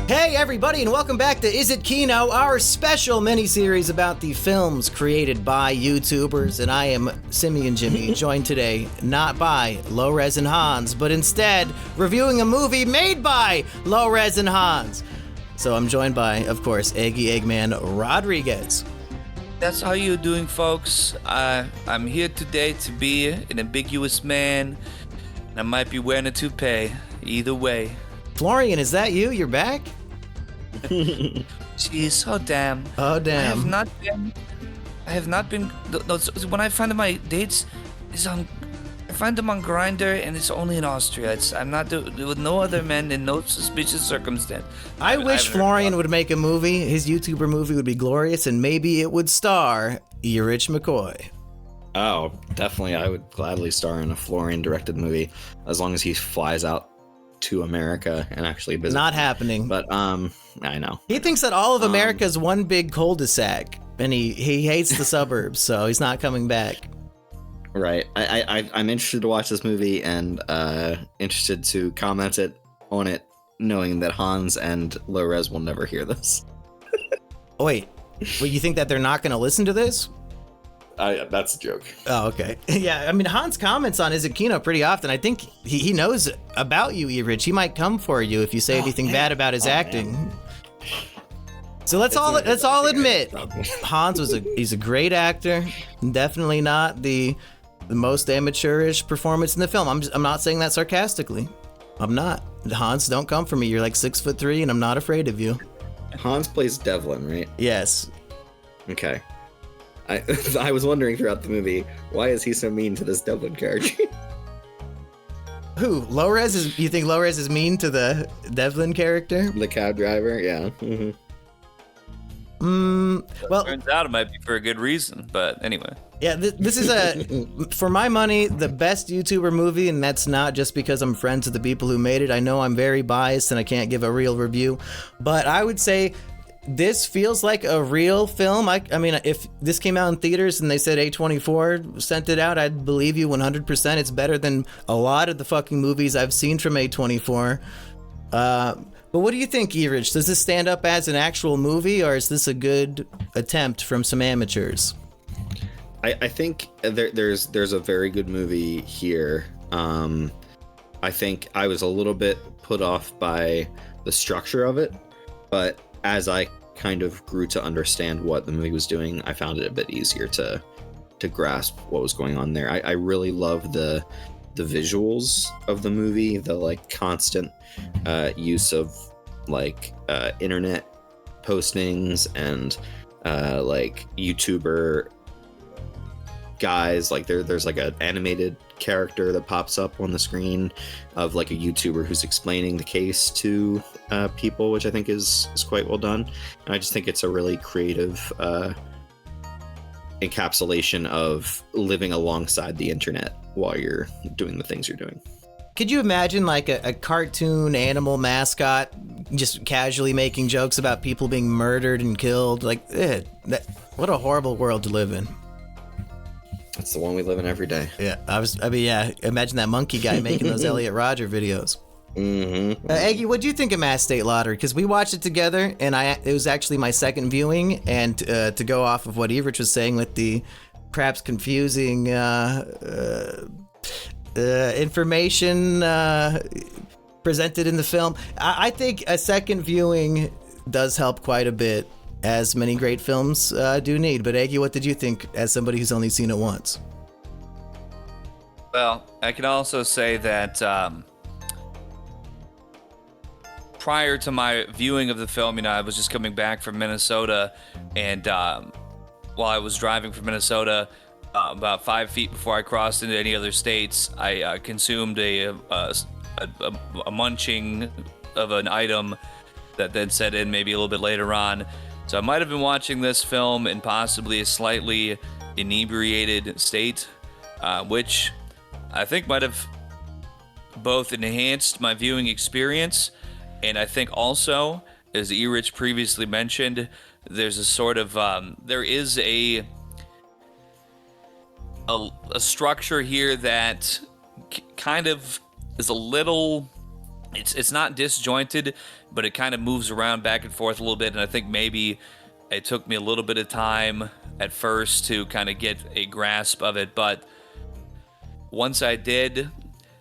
Hey everybody, and welcome back to Is It Kino, our special mini-series about the films created by YouTubers. And I am Simian Jimmy, joined today not by Lowres and Hans, but instead reviewing a movie made by Lowres and Hans. So I'm joined by, of course, Eggy Eggman Rodriguez. That's how you're doing, folks. I'm here today to be an ambiguous man, and I might be wearing a toupee. Either way. Florian, is that you? You're back? Jeez, oh damn. Oh damn. I have not been. No, when I find my dates, I find them on Grindr, and it's only in Austria. I'm not with no other men in no suspicious circumstance. I wish Florian would make a movie. His YouTuber movie would be glorious, and maybe it would star Erich McCoy. Oh, definitely. I would gladly star in a Florian-directed movie, as long as he flies out to America and actually visit. Not happening. But I know. He thinks that all of America is one big cul-de-sac, and he hates the suburbs, so he's not coming back. Right. I'm interested to watch this movie and interested to comment on it, knowing that Hans and Lowres will never hear this. Wait, you think that they're not going to listen to this? That's a joke. Oh, okay. Yeah, I mean, Hans comments on Is It Kino pretty often. I think he knows about you, Erich. He might come for you if you say anything bad about his acting. Man. So let's all admit, Hans he's a great actor. Definitely not the most amateurish performance in the film. I'm not saying that sarcastically. I'm not. Hans, don't come for me. You're like 6'3", and I'm not afraid of you. Hans plays Devlin, right? Yes. Okay. I was wondering throughout the movie, why is he so mean to this Devlin character? Who? Lowres? You think Lowres is mean to the Devlin character? The cab driver, yeah. Well, turns out it might be for a good reason, but anyway. Yeah, this is for my money, the best YouTuber movie, and that's not just because I'm friends with the people who made it. I know I'm very biased and I can't give a real review, but I would say this feels like a real film. I mean, if this came out in theaters and they said A24 sent it out, I'd believe you 100%. It's better than a lot of the fucking movies I've seen from A24. But what do you think, Erich? Does this stand up as an actual movie, or is this a good attempt from some amateurs? I think there's a very good movie here. I think I was a little bit put off by the structure of it, but as I kind of grew to understand what the movie was doing, I found it a bit easier to grasp what was going on there. I really love the visuals of the movie, the like constant use of like internet postings and like YouTuber guys. Like there's like an animated character that pops up on the screen of like a YouTuber who's explaining the case to people, which I think is quite well done. And I just think it's a really creative encapsulation of living alongside the internet while you're doing the things you're doing. Could you imagine like a cartoon animal mascot just casually making jokes about people being murdered and killed? Like, what a horrible world to live in. That's the one we live in every day. Yeah, imagine that monkey guy making those Elliot Rodger videos. Mm-hmm. Eggy, what do you think of Mass State Lottery? Because we watched it together, and it was actually my second viewing. And to go off of what Erich was saying with the perhaps confusing information presented in the film, I think a second viewing does help quite a bit, as many great films do need. But Eggy, what did you think as somebody who's only seen it once? Well, I can also say that prior to my viewing of the film, I was just coming back from Minnesota, and while I was driving from Minnesota, about 5 feet before I crossed into any other states, I consumed a munching of an item that then set in maybe a little bit later on. So I might have been watching this film in possibly a slightly inebriated state, which I think might have both enhanced my viewing experience, and I think also, as Erich previously mentioned, there's a sort of there is a structure here that kind of is a little it's not disjointed, but it kind of moves around back and forth a little bit, and I think maybe it took me a little bit of time at first to kind of get a grasp of it, but once I did,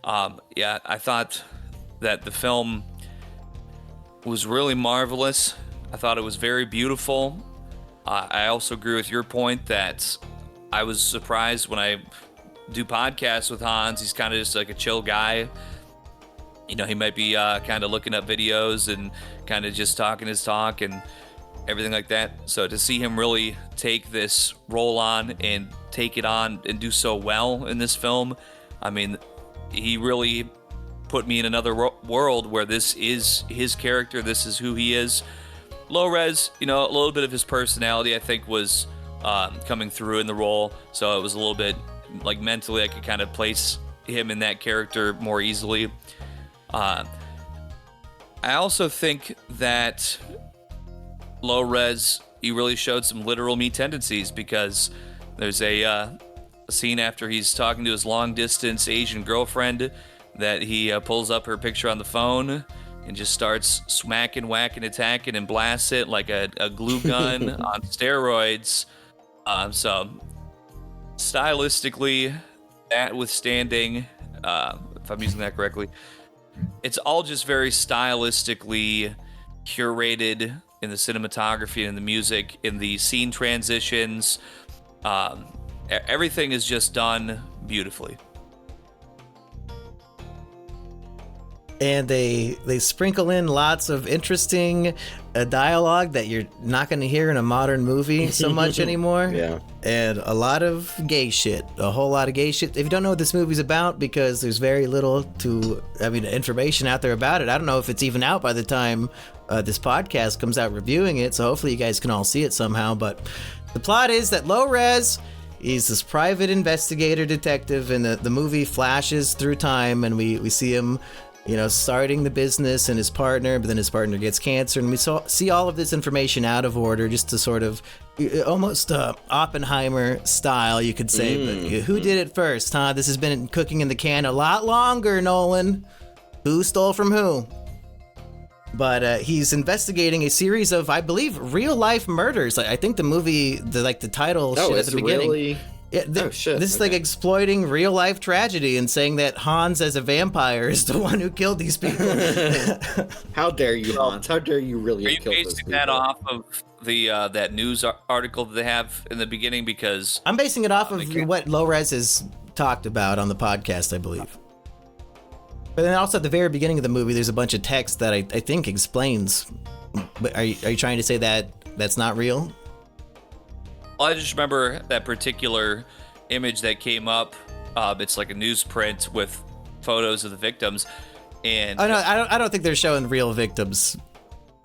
I thought that the film was really marvelous. I thought it was very beautiful. I also agree with your point that I was surprised when I do podcasts with Hans. He's kind of just like a chill guy. You know, he might be kind of looking up videos and kind of just talking his talk and everything like that. So to see him really take this role on and take it on and do so well in this film, I mean, he really put me in another world where this is his character. This is who he is. Lowres, you know, a little bit of his personality, I think, was coming through in the role. So it was a little bit like mentally I could kind of place him in that character more easily. I also think that Lowres, he really showed some literal me tendencies, because there's a scene after he's talking to his long-distance Asian girlfriend that he pulls up her picture on the phone and just starts smacking, whacking, attacking, and blasts it like a glue gun on steroids. So stylistically, that withstanding, if I'm using that correctly, it's all just very stylistically curated in the cinematography and in the music, in the scene transitions. Everything is just done beautifully. And they sprinkle in lots of interesting dialogue that you're not going to hear in a modern movie so much anymore. Yeah. And a lot of gay shit, a whole lot of gay shit. If you don't know what this movie's about, because there's very little information out there about it. I don't know if it's even out by the time this podcast comes out reviewing it, so hopefully you guys can all see it somehow. But the plot is that Lowres, he's this private investigator detective, and the movie flashes through time, and we see him, you know, starting the business and his partner, but then his partner gets cancer, and we see all of this information out of order, just to sort of almost Oppenheimer style, you could say. But who did it first, huh? This has been cooking in the can a lot longer, Nolan. Who stole from who? But he's investigating a series of, I believe, real-life murders. I think the movie, the title shit at the beginning. Really? Yeah, shit. This is like exploiting real-life tragedy and saying that Hans, as a vampire, is the one who killed these people. How dare you, Hans? How dare you really Are you kill those basing people? that off of the that news article that they have in the beginning? Because I'm basing it off of what Lowres has talked about on the podcast, I believe. But then also at the very beginning of the movie, there's a bunch of text that I think explains. But are you trying to say that that's not real? Well, I just remember that particular image that came up. It's like a newsprint with photos of the victims, and Oh no, I don't think they're showing real victims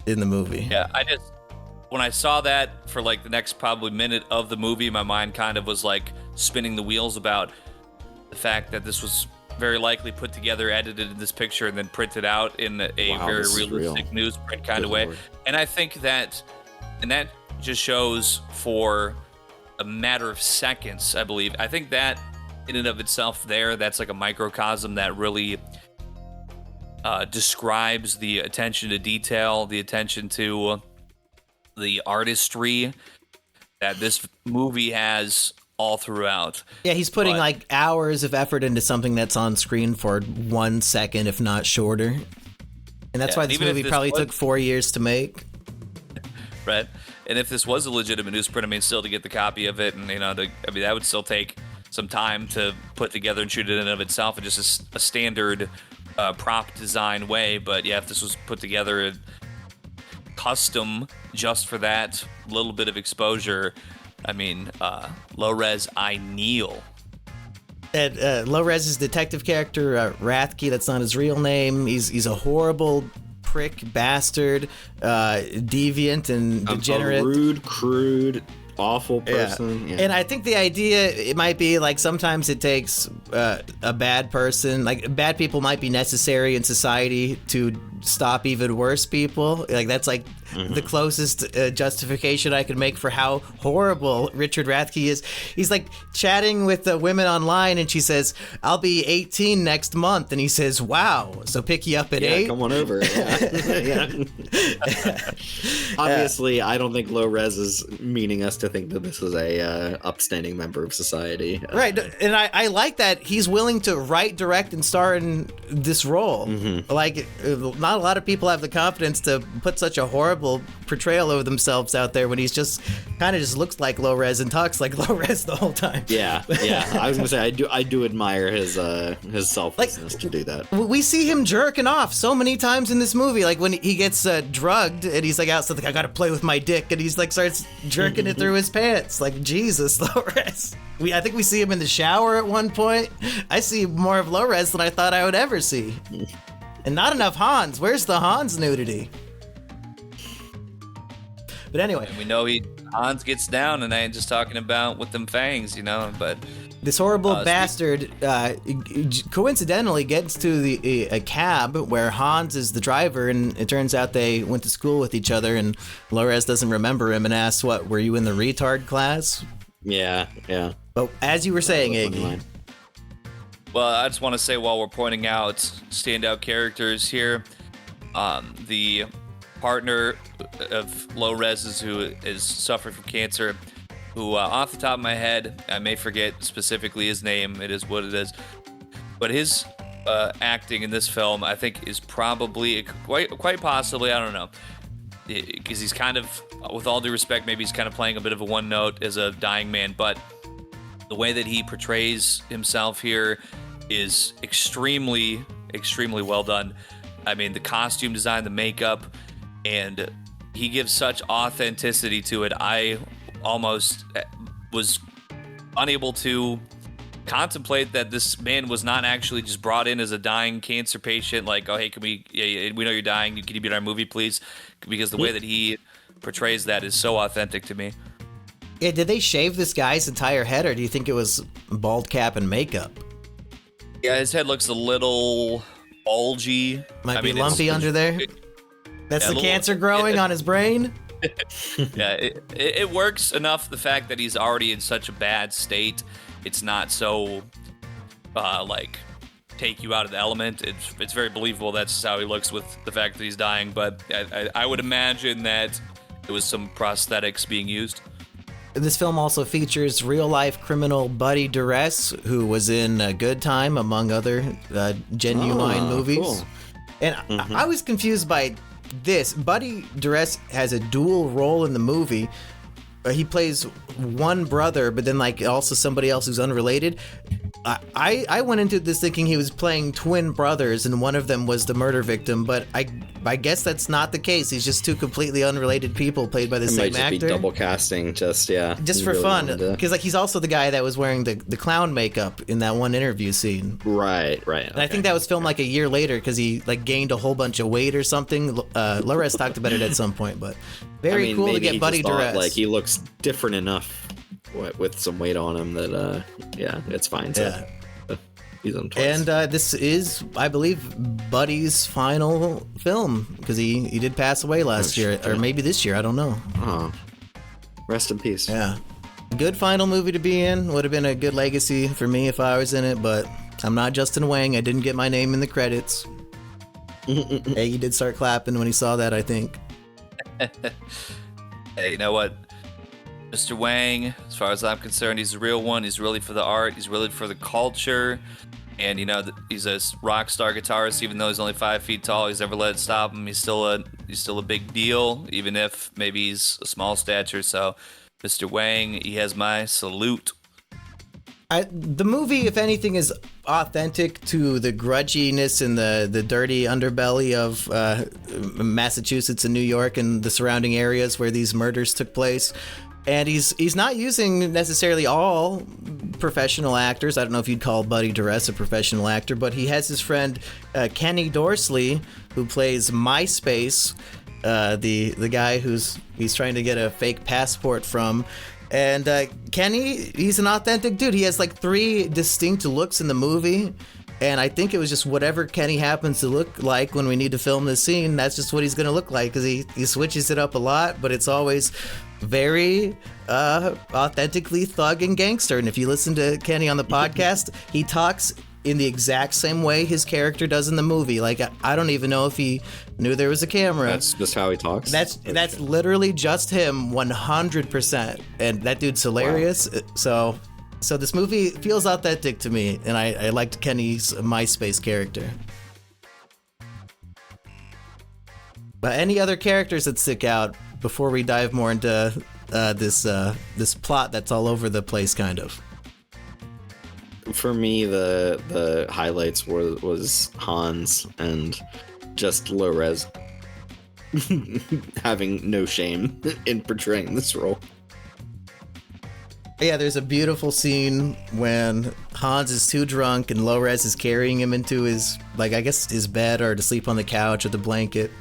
in the movie. yeah, when I saw that for like the next probably minute of the movie, my mind kind of was like spinning the wheels about the fact that this was very likely put together, edited in this picture, and then printed out in a very realistic newsprint kind of way. Lord. And I think that just shows for a matter of seconds, I believe. I think that in and of itself that's like a microcosm that really describes the attention to detail, the attention to the artistry that this movie has all throughout. Yeah, he's putting like hours of effort into something that's on screen for 1 second, if not shorter. And that's why this movie probably took 4 years to make. Right. And if this was a legitimate newsprint, I mean, still to get the copy of it, and that would still take some time to put together and shoot it in and of itself in just a standard prop design way. But yeah, if this was put together custom just for that little bit of exposure, I mean, Lowres, I kneel. And Lowres' detective character, Rathke, that's not his real name. He's a horrible prick, bastard, deviant, and degenerate. A rude, crude, awful person. Yeah. And I think the idea, it might be like sometimes it takes a bad person, like bad people might be necessary in society to stop even worse people. Like that's like the closest justification I could make for how horrible Richard Rathke is. He's like chatting with the women online, and she says, "I'll be 18 next month," and he says, "Wow, so pick you up at 8." Come on over. Yeah. Obviously, I don't think Lowres is meaning us to think that this is a upstanding member of society. Right, and I like that he's willing to write, direct, and star in this role. Like, not a lot of people have the confidence to put such a horrible portrayal of themselves out there when he's just kind of just looks like Lowres and talks like Lowres the whole time. Yeah. I was gonna say I do admire his selflessness to do that. We see him jerking off so many times in this movie. Like when he gets drugged and he's like outside, like, I gotta play with my dick, and he's like starts jerking it through his pants. Like, Jesus, Lowres. I think we see him in the shower at one point. I see more of Lowres than I thought I would ever see. And not enough Hans. Where's the Hans nudity? But anyway. And we know Hans gets down, and I ain't just talking about with them fangs, but... This horrible bastard coincidentally gets to a cab where Hans is the driver, and it turns out they went to school with each other, and Lowres doesn't remember him and asks, "What, were you in the retard class?" Yeah. But as you were saying, Iggy. Well, I just want to say, while we're pointing out standout characters here, the partner of Lowres, who is suffering from cancer, who, off the top of my head, I may forget specifically his name. It is what it is. But his acting in this film, I think, is probably, quite possibly, I don't know, because he's kind of, with all due respect, maybe he's kind of playing a bit of a one note as a dying man, but the way that he portrays himself here is extremely, extremely well done. I mean, the costume design, the makeup, and he gives such authenticity to it. I almost was unable to contemplate that this man was not actually just brought in as a dying cancer patient, like, oh, hey, we know you're dying, can you be in our movie, please? Because the way that he portrays that is so authentic to me. Yeah, did they shave this guy's entire head, or do you think it was bald cap and makeup? Yeah, his head looks a little bulgy. Might be lumpy under there. That's the cancer growing on his brain? Yeah, it works enough, the fact that he's already in such a bad state. It's not so, take you out of the element. It's very believable that's just how he looks with the fact that he's dying, but I would imagine that it was some prosthetics being used. This film also features real-life criminal Buddy Duress, who was in Good Time, among other genuine movies. Cool. And I was confused by this. Buddy Duress has a dual role in the movie. He plays one brother, but then also somebody else who's unrelated. I went into this thinking he was playing twin brothers, and one of them was the murder victim, but I guess that's not the case. He's just two completely unrelated people played by the same actor. Might just be double casting, just for really fun, because he's also the guy that was wearing the clown makeup in that one interview scene. Right. And I think that was filmed a year later because he gained a whole bunch of weight or something. Lowres talked about it at some point, but very cool to get Buddy Duress. He looks different enough with some weight on him that it's fine. He's on twice. And this is, I believe, Buddy's final film, because he did pass away last year, or maybe this year, I don't know. Oh, rest in peace. Yeah, good final movie to be in. Would have been a good legacy for me if I was in it, but I'm not Justin Wang. I didn't get my name in the credits. Hey, he did start clapping when he saw that, I think. Hey, you know what? Mr. Wang, as far as I'm concerned, he's the real one. He's really for the art. He's really for the culture. And, he's a rock star guitarist, even though he's only 5 feet tall. He's never let it stop him. He's still a big deal, even if maybe he's a small stature. So, Mr. Wang, he has my salute. The movie, if anything, is authentic to the grudginess and the dirty underbelly of Massachusetts and New York and the surrounding areas where these murders took place. And he's not using necessarily all professional actors. I don't know if you'd call Buddy Duress a professional actor, but he has his friend Kenny Dorsley, who plays MySpace, the guy he's trying to get a fake passport from. And Kenny, he's an authentic dude. He has 3 distinct looks in the movie. And I think it was just whatever Kenny happens to look like when we need to film this scene, that's just what he's going to look like, because he switches it up a lot, but it's always very authentically thug and gangster. And if you listen to Kenny on the podcast, he talks in the exact same way his character does in the movie. Like, I don't even know if he knew there was a camera. That's just how he talks? That's literally just him 100%. And that dude's hilarious. Wow. So this movie feels authentic to me, and I liked Kenny's MySpace character. But any other characters that stick out before we dive more into this plot that's all over the place, kind of? For me, the highlights was Hans and just Lowres having no shame in portraying this role. Yeah, there's a beautiful scene when Hans is too drunk and Lowres is carrying him into his, like, I guess his bed or to sleep on the couch with the blanket.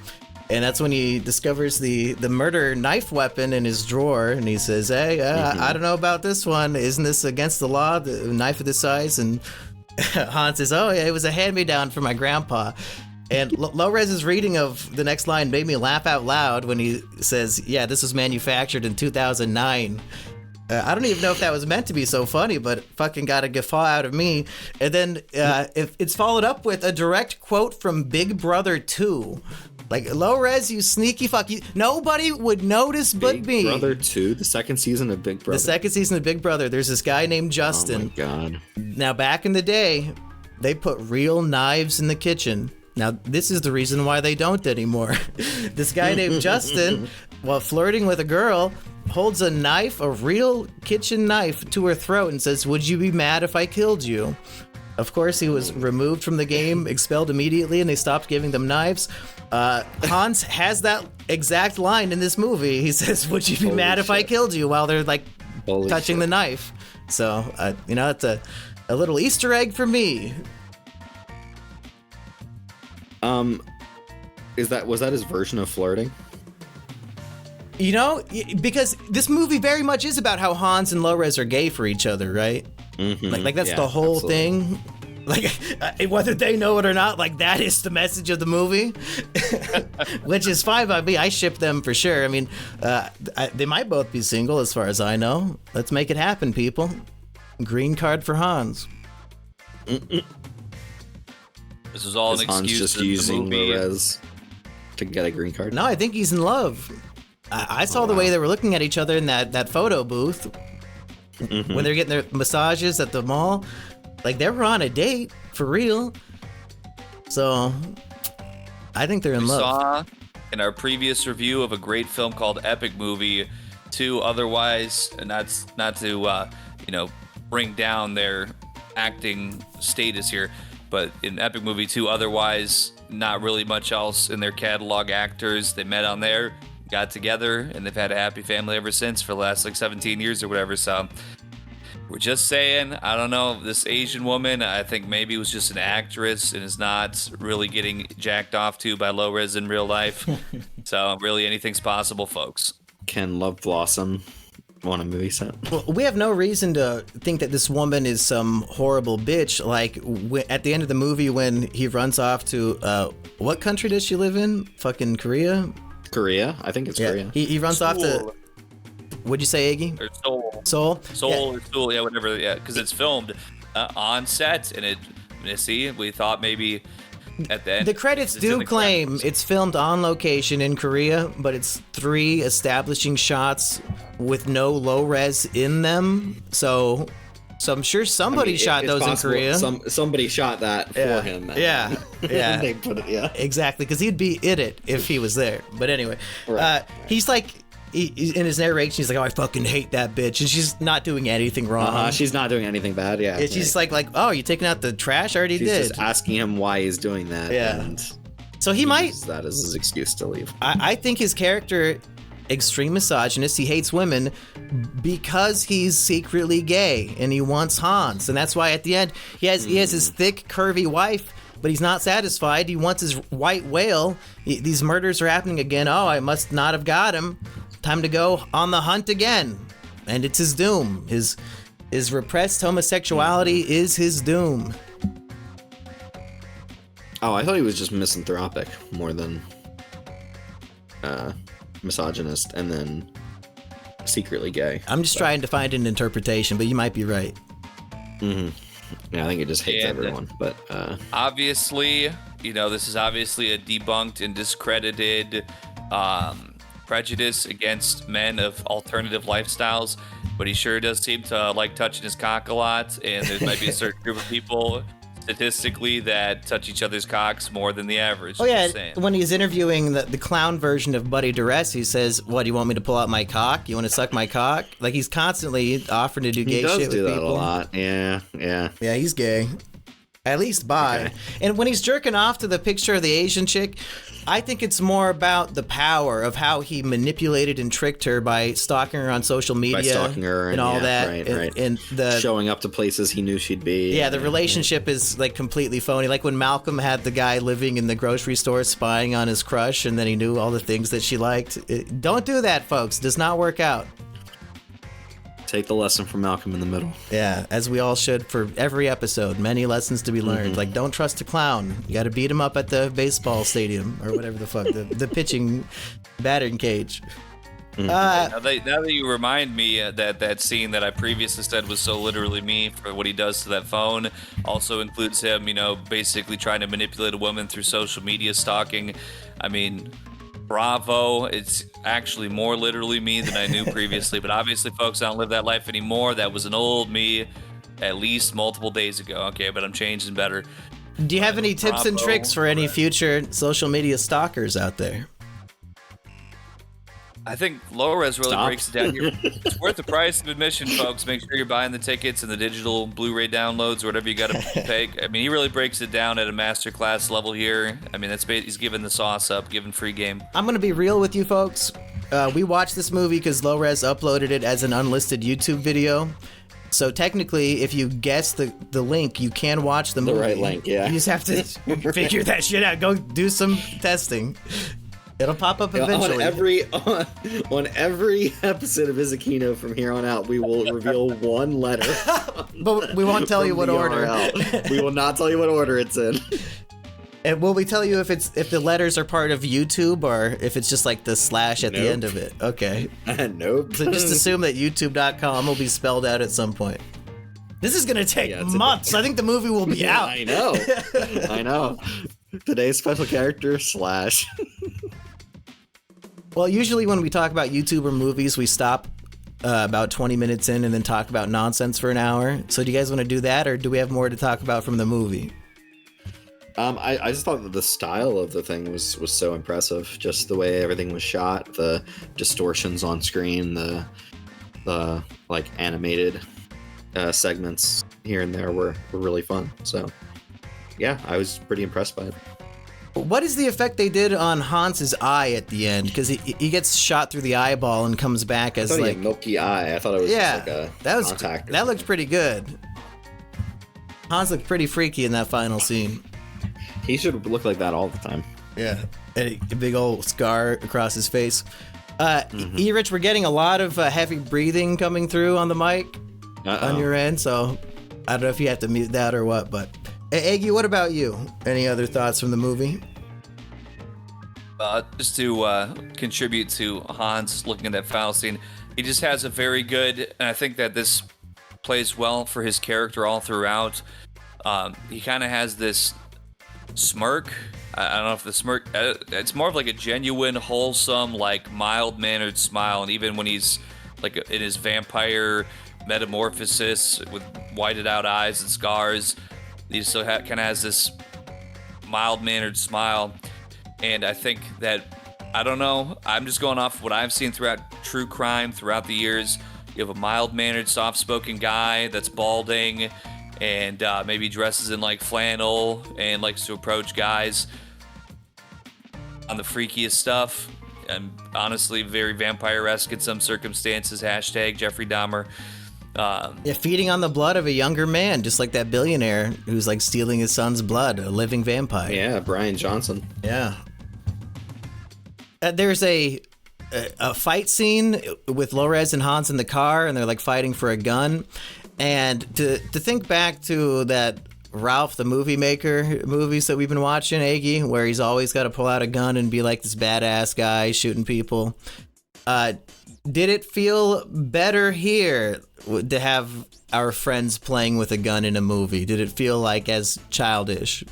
And that's when he discovers the murder knife weapon in his drawer, and he says, hey, I don't know about this one. Isn't this against the law, the knife of this size? And Hans says, oh, yeah, it was a hand-me-down from my grandpa. And Lowres' reading of the next line made me laugh out loud when he says, yeah, this was manufactured in 2009. I don't even know if that was meant to be so funny, but fucking got a guffaw out of me. And then if it's followed up with a direct quote from Big Brother 2. Like, Lowres, you sneaky fuck. Nobody would notice but me. Big Brother 2? The second season of Big Brother? The second season of Big Brother. There's this guy named Justin. Oh, my God. Now, back in the day, they put real knives in the kitchen. Now, this is the reason why they don't anymore. This guy named Justin, while flirting with a girl, holds a knife, a real kitchen knife, to her throat and says, would you be mad if I killed you? Of course, he was removed from the game, expelled immediately, and they stopped giving them knives. Hans has that exact line in this movie. He says, would you be mad if I killed you? While they're, like, touching the knife. So, it's a little Easter egg for me. Was that his version of flirting? You know, because this movie very much is about how Hans and Lowres are gay for each other, right? Mm-hmm. Like that's the whole thing. Like, whether they know it or not, like, that is the message of the movie, which is fine by me. I ship them for sure. I mean, they might both be single as far as I know. Let's make it happen, people. Green card for Hans. This is all an excuse. Hans just using Lowres to get a green card? No, I think he's in love. I saw the way they were looking at each other in that photo booth when they're getting their massages at the mall. Like, they were on a date for real. So I think they're in love. Saw in our previous review of a great film called Epic Movie 2, otherwise, and that's not to bring down their acting status here, but in Epic Movie 2, otherwise not really much else in their catalog. Actors, they met on there, got together, and they've had a happy family ever since for the last 17 years or whatever. So we're just saying, I don't know, this Asian woman, I think maybe was just an actress and is not really getting jacked off to by Lowres in real life. So really anything's possible, folks. Can love blossom on a movie set? Well, we have no reason to think that this woman is some horrible bitch. Like, at the end of the movie when he runs off to, what country does she live in? Fucking Korea? Korea? I think it's Korea. He runs off to... What'd you say, Iggy? Or Seoul. Or Seoul, yeah, whatever, yeah, because it's filmed on set, and we thought maybe at the end... The credits do claim it's filmed on location in Korea, but it's 3 establishing shots with no low-res in them, so I'm sure somebody shot those possible. In Korea. Somebody shot that for him. Yeah. They put it, Exactly, because he'd be in it if he was there. But anyway, he's like... in his narration, he's like, oh, I fucking hate that bitch. And she's not doing anything wrong. She's not doing anything bad, yeah. She's just like, oh, you taking out the trash? I already did. She's just asking him why he's doing that. Yeah. And so he might... use that as his excuse to leave. I think his character, extreme misogynist, he hates women because he's secretly gay and he wants Hans. And that's why at the end, he has his thick, curvy wife, but he's not satisfied. He wants his white whale. These murders are happening again. Oh, I must not have got him. Time to go on the hunt again. And it's his doom. His repressed homosexuality is his doom. Oh, I thought he was just misanthropic more than misogynist, and then secretly gay. I'm just trying to find an interpretation, but you might be right. Yeah, I think it just hates everyone. But obviously, this is obviously a debunked and discredited prejudice against men of alternative lifestyles, but he sure does seem to like touching his cock a lot, and there might be a certain group of people statistically that touch each other's cocks more than the average. Oh yeah, Just saying. when he's interviewing the clown version of Buddy Duress, he says, "What, do you want me to pull out my cock? You want to suck my cock?" Like, he's constantly offering to do gay shit with people. He does do that a lot. Yeah. Yeah, he's gay. At least bi. Okay. And when he's jerking off to the picture of the Asian chick, I think it's more about the power of how he manipulated and tricked her by stalking her on social media. By stalking her and all that. Right. And the showing up to places he knew she'd be. Yeah, the relationship is like completely phony. Like when Malcolm had the guy living in the grocery store spying on his crush, and then he knew all the things that she liked. Don't do that, folks. Does not work out. Take the lesson from Malcolm in the Middle. Yeah, as we all should for every episode. Many lessons to be learned. Like, don't trust a clown. You got to beat him up at the baseball stadium or whatever the fuck, the pitching batting cage. Now that you remind me that scene that I previously said was so literally me for what he does to that phone also includes him, basically trying to manipulate a woman through social media stalking. I mean, bravo. It's actually more literally me than I knew previously, but obviously, folks, I don't live that life anymore. That was an old me at least multiple days ago. Okay, but I'm changing better. Do you have any tips and tricks for any future social media stalkers out there? I think Lowres really breaks it down here. It's worth the price of admission, folks. Make sure you're buying the tickets and the digital Blu-ray downloads or whatever you got to pay. I mean, he really breaks it down at a masterclass level here. I mean, he's giving the sauce up, giving free game. I'm going to be real with you folks. We watched this movie because Lowres uploaded it as an unlisted YouTube video. So technically, if you guess the link, you can watch the movie. The right link, yeah. You just have to figure that shit out. Go do some testing. It'll pop up eventually. On every episode of Is a Kino from here on out, we will reveal one letter. But we won't tell you what order. We will not tell you what order it's in. And will we tell you if the letters are part of YouTube or if it's just like the slash at the end of it? Okay. Nope. So just assume that youtube.com will be spelled out at some point. This is going to take months. I think the movie will be out. I know. Today's special character slash. Well, usually when we talk about YouTube or movies, we stop about 20 minutes in and then talk about nonsense for an hour. So do you guys want to do that, or do we have more to talk about from the movie? I just thought that the style of the thing was so impressive. Just the way everything was shot, the distortions on screen, the like animated segments here and there were really fun. So yeah, I was pretty impressed by it. What is the effect they did on Hans's eye at the end? Because he gets shot through the eyeball and comes back as I thought like he had milky eye. I thought it was just like a contact. That looked pretty good. Hans looked pretty freaky in that final scene. He should look like that all the time. Yeah, a big old scar across his face. E-Rich, we're getting a lot of heavy breathing coming through on the mic on your end, so I don't know if you have to mute that or what, but... Eggy, what about you? Any other thoughts from the movie? Just to contribute to Hans looking at that final scene, he just has a very good, and I think that this plays well for his character all throughout. He kind of has this smirk. I don't know if the smirk, it's more of like a genuine, wholesome, like mild-mannered smile, and even when he's like in his vampire metamorphosis with whited out eyes and scars, he still kind of has this mild-mannered smile. And I think that, I don't know, I'm just going off what I've seen throughout true crime throughout the years. You have a mild-mannered, soft-spoken guy that's balding and maybe dresses in like flannel and likes to approach guys on the freakiest stuff. And honestly, very vampire-esque in some circumstances. # Jeffrey Dahmer. Feeding on the blood of a younger man, just like that billionaire who's like stealing his son's blood, a living vampire. Yeah, Brian Johnson. Yeah. There's a fight scene with Lowres and Hans in the car, and they're like fighting for a gun. And to think back to that Ralph the Movie Maker movies that we've been watching, Aggie, where he's always got to pull out a gun and be like this badass guy shooting people. Did it feel better here to have our friends playing with a gun in a movie? Did it feel like as childish?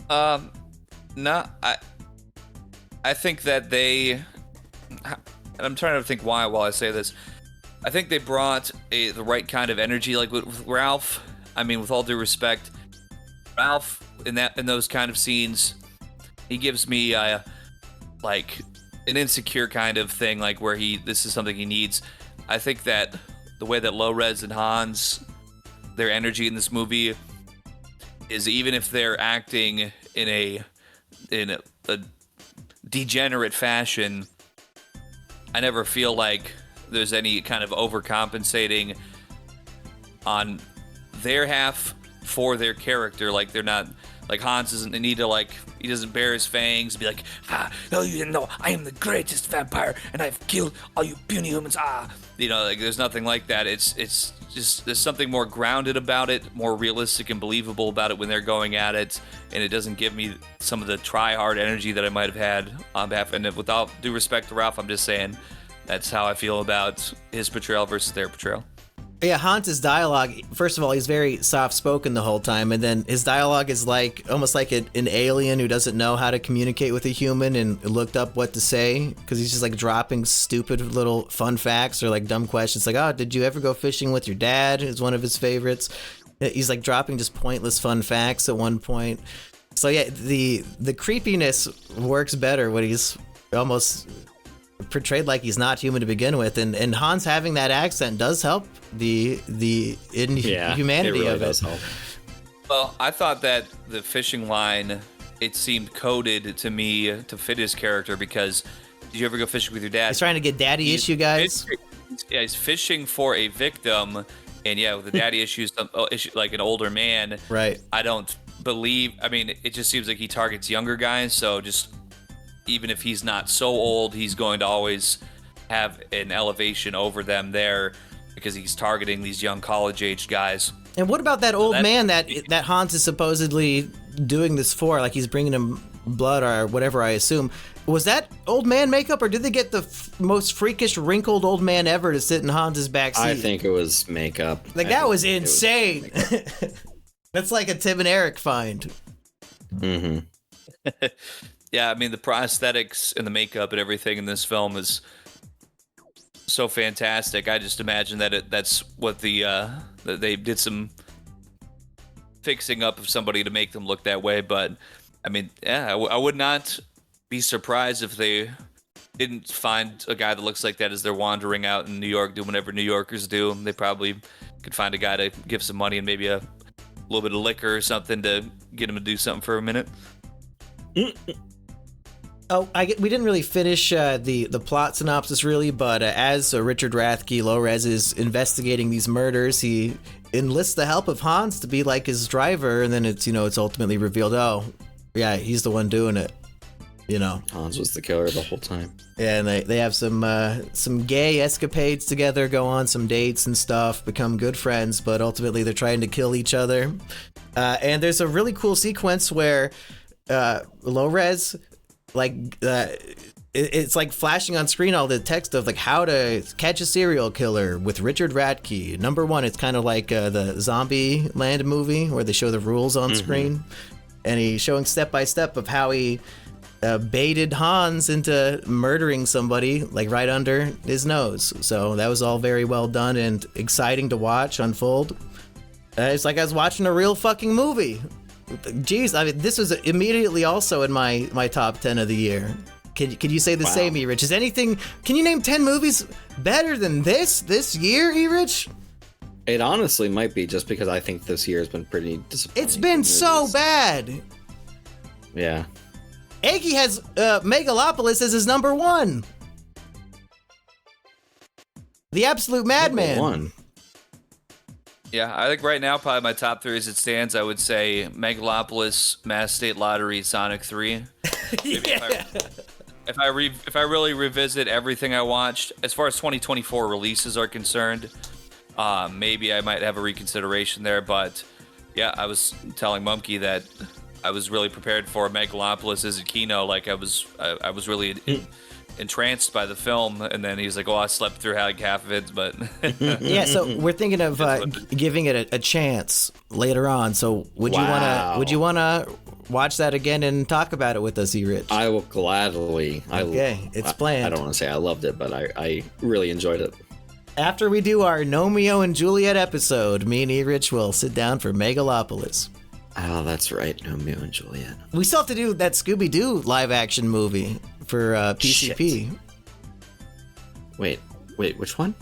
No, I think that they, and I'm trying to think why while I say this. I think they brought the right kind of energy, like with Ralph. I mean, with all due respect, Ralph in those kind of scenes, he gives me like an insecure kind of thing, like where this is something he needs. I think that the way that Lowres and Hans, their energy in this movie is, even if they're acting in a degenerate fashion, I never feel like there's any kind of overcompensating on their half for their character. Like, they're not, like, Hans doesn't need to, like, he doesn't bare his fangs and be like, no, you didn't know, I am the greatest vampire and I've killed all you puny humans, you know, like, there's nothing like that. It's just, there's something more grounded about it, more realistic and believable about it when they're going at it, and it doesn't give me some of the try-hard energy that I might have had on behalf. And without due respect to Ralph, I'm just saying that's how I feel about his portrayal versus their portrayal. Yeah, Hans's dialogue, first of all, he's very soft-spoken the whole time, and then his dialogue is like almost like an alien who doesn't know how to communicate with a human and looked up what to say, because he's just like dropping stupid little fun facts or like dumb questions, like, oh, did you ever go fishing with your dad? Is one of his favorites. He's like dropping just pointless fun facts at one point. So yeah, the creepiness works better when he's almost portrayed like he's not human to begin with, and Hans having that accent does help the humanity really of it. Does help. Well, I thought that the fishing line, it seemed coded to me to fit his character, because did you ever go fishing with your dad? He's trying to get daddy issue guys. He's fishing for a victim, and yeah, with the daddy issues, like an older man. Right. I don't believe. I mean, it just seems like he targets younger guys. So just even if he's not so old, he's going to always have an elevation over them there, because he's targeting these young college-aged guys. And what about that old man that Hans is supposedly doing this for? Like, he's bringing him blood or whatever, I assume. Was that old man makeup, or did they get the most freakish wrinkled old man ever to sit in Hans's back seat? I think it was makeup. Like, that was insane. That's like a Tim and Eric find. Mm-hmm. Yeah, I mean, the prosthetics and the makeup and everything in this film is so fantastic. I just imagine that that's what that they did some fixing up of somebody to make them look that way. But I mean, yeah, I would not be surprised if they didn't find a guy that looks like that as they're wandering out in New York doing whatever New Yorkers do. They probably could find a guy to give some money and maybe a little bit of liquor or something to get him to do something for a minute. Oh, we didn't really finish the plot synopsis, really, but as Richard Rathke, Lowres, is investigating these murders, he enlists the help of Hans to be like his driver, and then it's ultimately revealed, oh, yeah, he's the one doing it. Hans was the killer the whole time. Yeah, and they have some gay escapades together, go on some dates and stuff, become good friends, but ultimately they're trying to kill each other. And there's a really cool sequence where Lowres, it's like flashing on screen all the text of like how to catch a serial killer with Richard Rathke. Number 1, it's kind of like the Zombie Land movie where they show the rules on screen, and he's showing step by step of how he baited Hans into murdering somebody like right under his nose. So that was all very well done and exciting to watch unfold. It's like I was watching a real fucking movie. Jeez, I mean, this was immediately also in my top 10 of the year. Can you say the same, E-Rich? Can you name 10 movies better than this year, E-Rich? It honestly might be, just because I think this year has been pretty disappointing. It's been so bad. Yeah. Aggie has Megalopolis as his number 1. The Absolute Madman. Number 1. Yeah, I think right now probably my top 3 as it stands, I would say Megalopolis, Mass State Lottery, Sonic 3. Yeah. If I really revisit everything I watched, as far as 2024 releases are concerned, maybe I might have a reconsideration there. But yeah, I was telling Mumkey that I was really prepared for Megalopolis as a kino. Like I was really entranced by the film, and then he's like, "Oh, I slept through like half of it." But Yeah, so we're thinking of giving it a chance later on. So would you wanna watch that again and talk about it with us, E-Rich? I will gladly. Okay, it's planned. I don't want to say I loved it, but I really enjoyed it. After we do our Romeo and Juliet episode, me and E-Rich will sit down for Megalopolis. Oh, that's right, Romeo and Juliet. We still have to do that Scooby-Doo live-action movie for PCP. Shit. Wait, which one?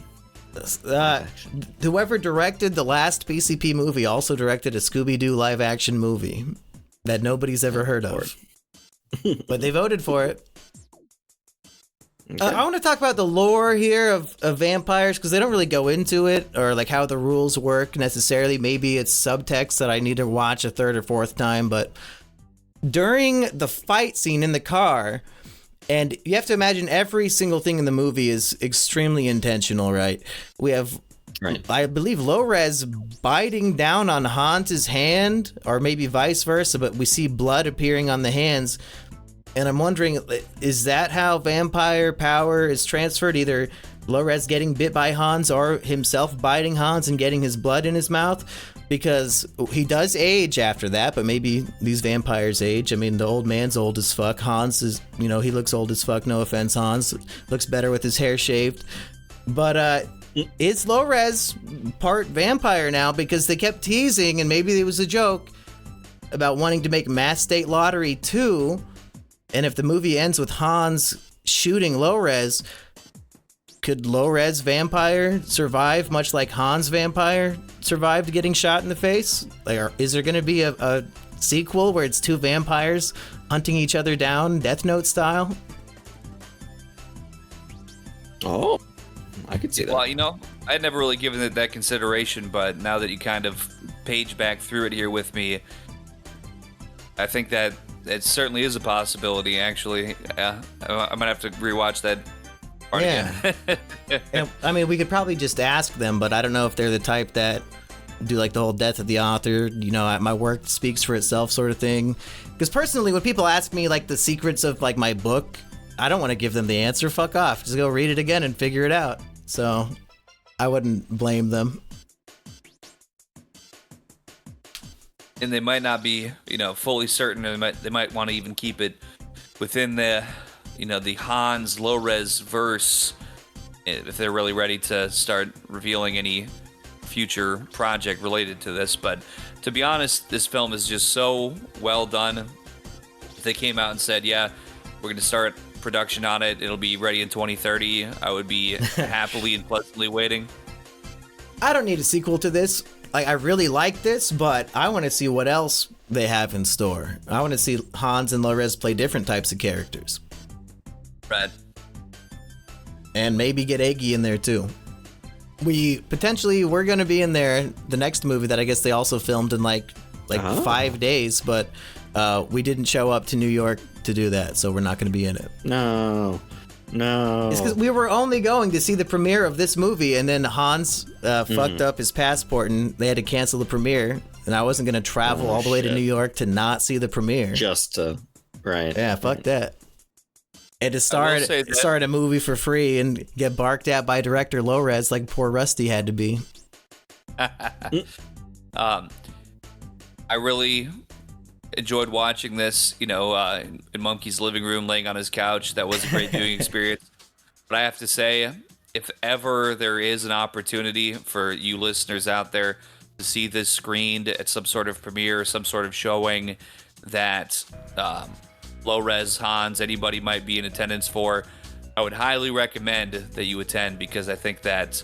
Whoever directed the last PCP movie also directed a Scooby-Doo live-action movie that nobody's ever heard of. But they voted for it. Okay. I want to talk about the lore here of vampires, because they don't really go into it, or like how the rules work necessarily. Maybe it's subtext that I need to watch a third or fourth time, but during the fight scene in the car, and you have to imagine every single thing in the movie is extremely intentional, right? We have, Right. I believe, Lowres biting down on Hans's hand, or maybe vice versa, but we see blood appearing on the hands. And I'm wondering, is that how vampire power is transferred? Either Lowres getting bit by Hans or himself biting Hans and getting his blood in his mouth? Because he does age after that, but maybe these vampires age. I mean, the old man's old as fuck. Hans is, he looks old as fuck. No offense, Hans. Looks better with his hair shaved. But is Lowres part vampire now? Because they kept teasing, and maybe it was a joke, about wanting to make Mass State Lottery 2. And if the movie ends with Hans shooting Lowres, could Lowres vampire survive much like Hans vampire survived getting shot in the face? Like, is there going to be a sequel where it's two vampires hunting each other down, Death Note style? Oh, I could see that. Well, I had never really given it that consideration, but now that you kind of page back through it here with me, I think that it certainly is a possibility, actually. I might have to rewatch that part again. And, I mean, we could probably just ask them, but I don't know if they're the type that do like the whole death of the author, my work speaks for itself sort of thing. Because personally, when people ask me like the secrets of like my book, I don't want to give them the answer. Fuck off. Just go read it again and figure it out. So I wouldn't blame them. And they might not be, fully certain. They might want to even keep it within the, the Hans Lowres verse, if they're really ready to start revealing any future project related to this. But to be honest, this film is just so well done. If they came out and said, "Yeah, we're going to start production on it. It'll be ready in 2030," I would be happily and pleasantly waiting. I don't need a sequel to this. I really like this, but I want to see what else they have in store. I want to see Hans and Lowres play different types of characters. Right. And maybe get Eggy in there too. We're going to be in there, the next movie that I guess they also filmed in like 5 days, but we didn't show up to New York to do that, so we're not going to be in it. No. It's because we were only going to see the premiere of this movie, and then Hans fucked up his passport, and they had to cancel the premiere. And I wasn't going to travel all the way to New York to not see the premiere. Just to, right. Yeah, fuck that. And to start a movie for free and get barked at by director Lowres like poor Rusty had to be. I really enjoyed watching this, in Monkey's living room, laying on his couch. That was a great viewing experience. But I have to say, if ever there is an opportunity for you listeners out there to see this screened at some sort of premiere, some sort of showing that Lowres, Hans, anybody might be in attendance for, I would highly recommend that you attend, because I think that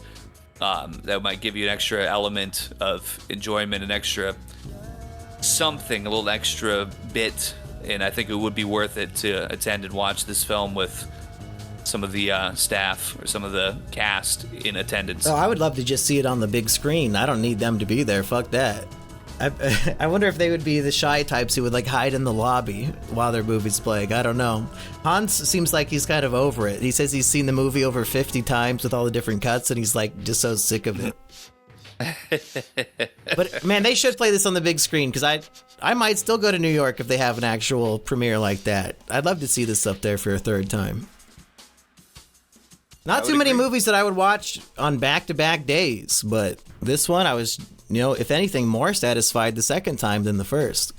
that might give you an extra element of enjoyment, an extra something, a little extra bit, and I think it would be worth it to attend and watch this film with some of the staff or some of the cast in attendance. Oh, I would love to just see it on the big screen. I don't need them to be there. Fuck that. I wonder if they would be the shy types who would like hide in the lobby while their movie's playing. I don't know. Hans seems like he's kind of over it. He says he's seen the movie over 50 times with all the different cuts, and he's like just so sick of it. But man, they should play this on the big screen because I might still go to New York if they have an actual premiere like that. I'd love to see this up there for a third time. Not too many movies that I would watch on back-to-back days, but this one I was, if anything, more satisfied the second time than the first.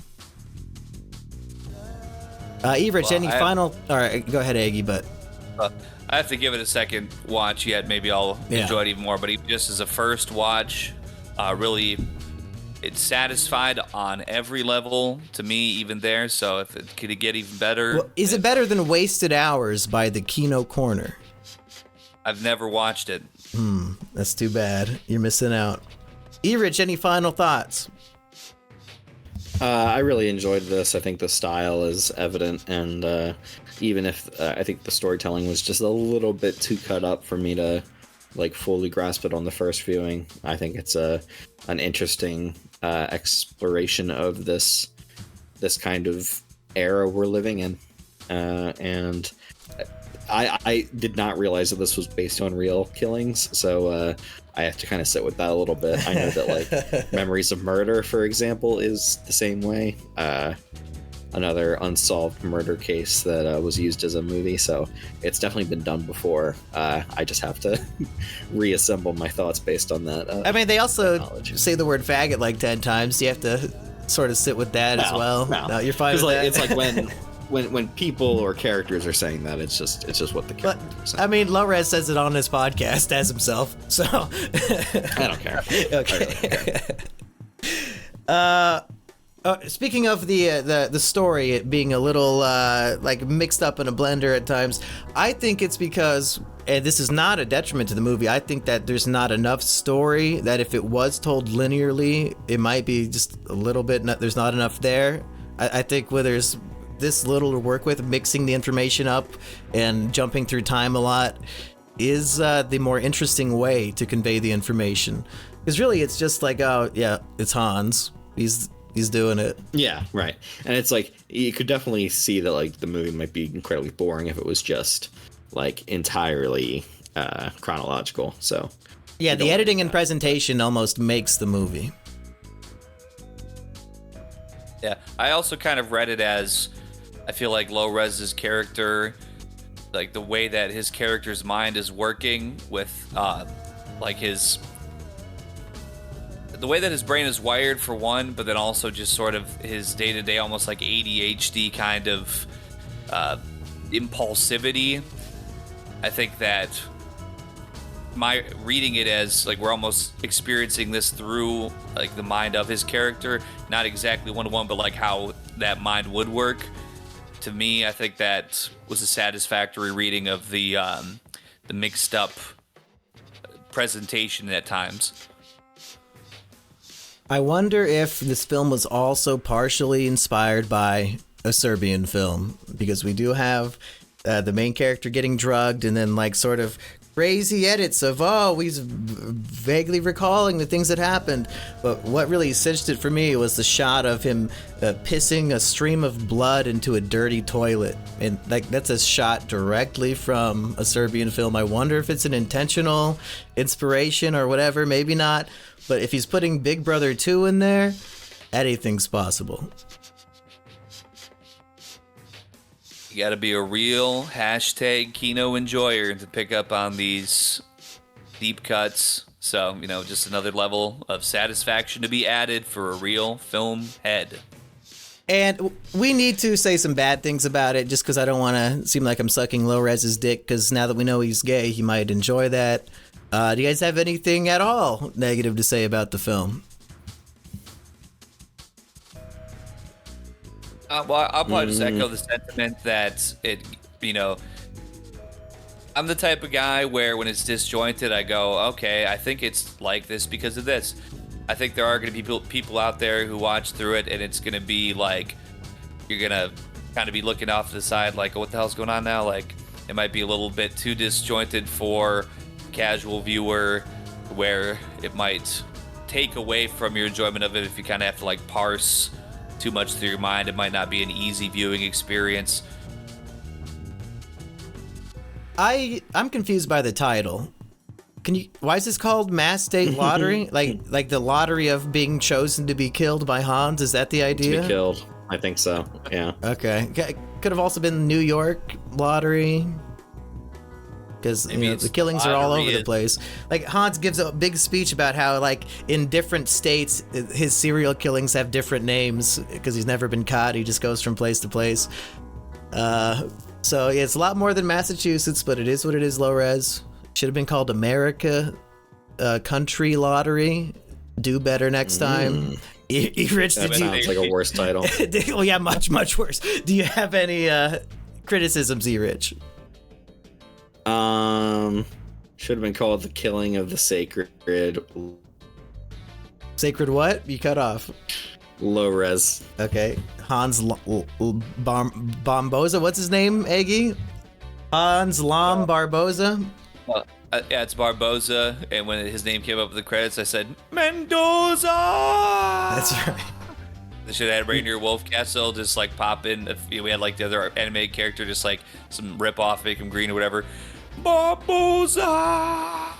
Everich, any final? All right, go ahead, Aggie, but... I have to give it a second watch yet. Maybe I'll enjoy it even more, but even just as a first watch, really, it's satisfied on every level to me, even there, so if it could get even better... Well, is it better than Wasted Hours by the Kino Corner? I've never watched it. That's too bad. You're missing out. Erich, any final thoughts? I really enjoyed this. I think the style is evident, and even if I think the storytelling was just a little bit too cut up for me to fully grasp it on the first viewing, I think it's an interesting exploration of this kind of era we're living in, and I did not realize that this was based on real killings, so I have to kind of sit with that a little bit. I know that Memories of Murder, for example, is the same way. Another unsolved murder case that was used as a movie, so it's definitely been done before. I just have to reassemble my thoughts based on that. I mean, they also say the word faggot like 10 times. You have to sort of sit with that as well. No, you're fine with that. It's like when people or characters are saying that, it's just what the characters are saying. I mean, Lowres says it on his podcast as himself, so I don't care. Okay. Speaking of the story, it being a little mixed up in a blender at times, I think it's because, and this is not a detriment to the movie, I think that there's not enough story, that if it was told linearly, it might be just a little bit, there's not enough there. I think where there's this little to work with, mixing the information up and jumping through time a lot is the more interesting way to convey the information. Because really, it's just like, oh yeah, it's Hans. He's doing it. Yeah, right. And it's you could definitely see that the movie might be incredibly boring if it was just entirely chronological. So yeah, the editing and presentation almost makes the movie. Yeah, I also kind of read it as, I feel like Lowres's character, the way that his character's mind is working with, the way that his brain is wired for one, but then also just sort of his day-to-day, almost like ADHD kind of impulsivity. I think that my reading it as we're almost experiencing this through the mind of his character, not exactly one-to-one, but how that mind would work. To me, I think that was a satisfactory reading of the mixed up presentation at times. I wonder if this film was also partially inspired by a Serbian film, because we do have the main character getting drugged and then sort of crazy edits of, he's vaguely recalling the things that happened. But what really cinched it for me was the shot of him pissing a stream of blood into a dirty toilet. And that's a shot directly from a Serbian film. I wonder if it's an intentional inspiration or whatever, maybe not. But if he's putting Big Brother 2 in there, anything's possible. You got to be a real #Kino enjoyer to pick up on these deep cuts. So, just another level of satisfaction to be added for a real film head. And we need to say some bad things about it, just because I don't want to seem like I'm sucking Lowres's dick, because now that we know he's gay, he might enjoy that. Do you guys have anything at all negative to say about the film? Well, I'll probably just echo the sentiment that I'm the type of guy where when it's disjointed, I go, okay, I think it's like this because of this. I think there are going to be people out there who watch through it, and it's going to be you're going to kind of be looking off to the side, what the hell's going on now? It might be a little bit too disjointed for a casual viewer, where it might take away from your enjoyment of it if you kind of have to parse too much through your mind. It might not be an easy viewing experience. I'm confused by the title, Why is this called mass state lottery? like the lottery of being chosen to be killed by Hans? Is that the idea? To be killed. I think so. Yeah. Okay. Could have also been New York lottery. Because the killings are all over the place. Like Hans gives a big speech about how, like, in different states, his serial killings have different names because he's never been caught. He just goes from place to place. So yeah, it's a lot more than Massachusetts, but it is what it is. Lowres should have been called America Country Lottery. Do better next time. Rich, That sounds like a worse title. Oh yeah, much worse. Do you have any criticisms, Rich? Should have been called The Killing of the Sacred Sacred what? You cut off. Lowres. Okay. Hans Bomboza. What's his name, Eggy? Hans Lam Barboza? Yeah, it's Barboza, and when his name came up in the credits, I said, Mendoza! That's right. They should have had Rainier Wolfcastle just, like, pop in. We had, like, the other animated character, just, like, some rip-off, make him green or whatever. Barboza!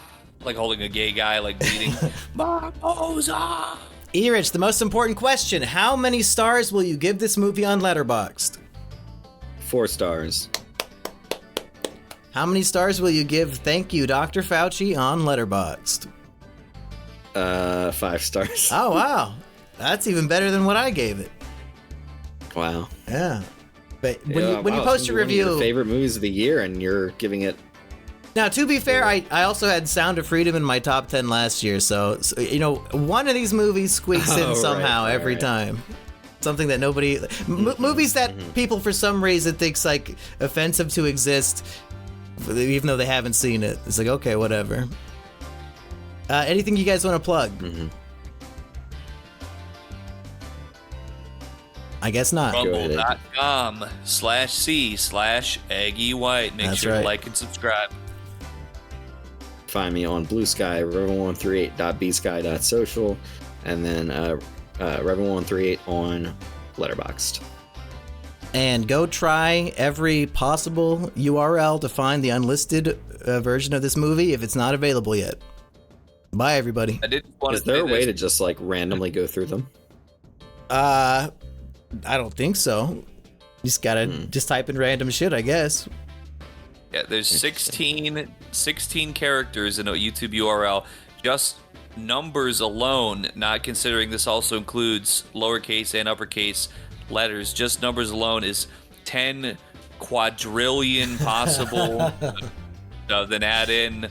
Like, holding a gay guy, like, beating. Barboza! Erich, the most important question. How many stars will you give this movie on Letterboxd? 4 stars. How many stars will you give Thank You, Dr. Fauci on Letterboxd? 5 stars. Oh, wow. That's even better than what I gave it. Wow. Yeah. But when you post your one of your review... favorite movies of the year, and you're giving it... Now, to be fair, I also had Sound of Freedom in my top 10 last year, so one of these movies squeaks in somehow every time. Something that nobody... movies that people, for some reason, thinks, like, offensive to exist, even though they haven't seen it. It's like, okay, whatever. Anything you guys want to plug? I guess not. Rumble.com/C/Eggy White. Make That's sure right. to like and subscribe. Find me on Blue Sky, Revel138.bsky.social, and then Revel138 on Letterboxd. And go try every possible URL to find the unlisted version of this movie if it's not available yet. Bye, everybody. Is there a way to just, like, randomly go through them? I don't think so. You just gotta just type in random shit, I guess. Yeah, there's 16 characters in a YouTube URL. Just numbers alone, not considering this also includes lowercase and uppercase letters. Just numbers alone is 10 quadrillion possible. Then add in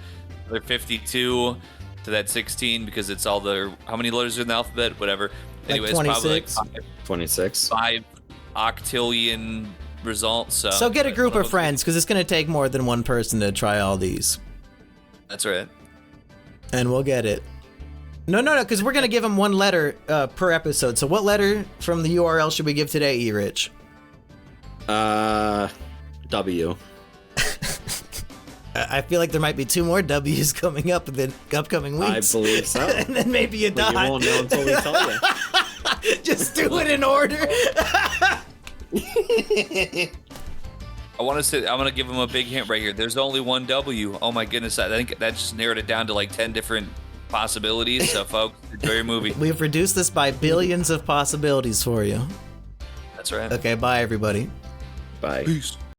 the 52 to that 16 because it's all the... How many letters are in the alphabet? Whatever. Anyway, it's probably like 26. 5 octillion results. So get a group of friends, because it's going to take more than one person to try all these. That's right. And we'll get it. No, because we're going to give them one letter per episode. So what letter from the URL should we give today, E-Rich? W. I feel like there might be 2 more W's coming up in the upcoming weeks. I believe so. And then maybe a dot. You won't know until we tell you. Just do it in order. I'm gonna give him a big hint right here. There's only one W. Oh my goodness, I think that just narrowed it down to like 10 different possibilities. So folks, enjoy your movie. We've reduced this by billions of possibilities for you. That's right. Okay, bye everybody. Bye. Peace.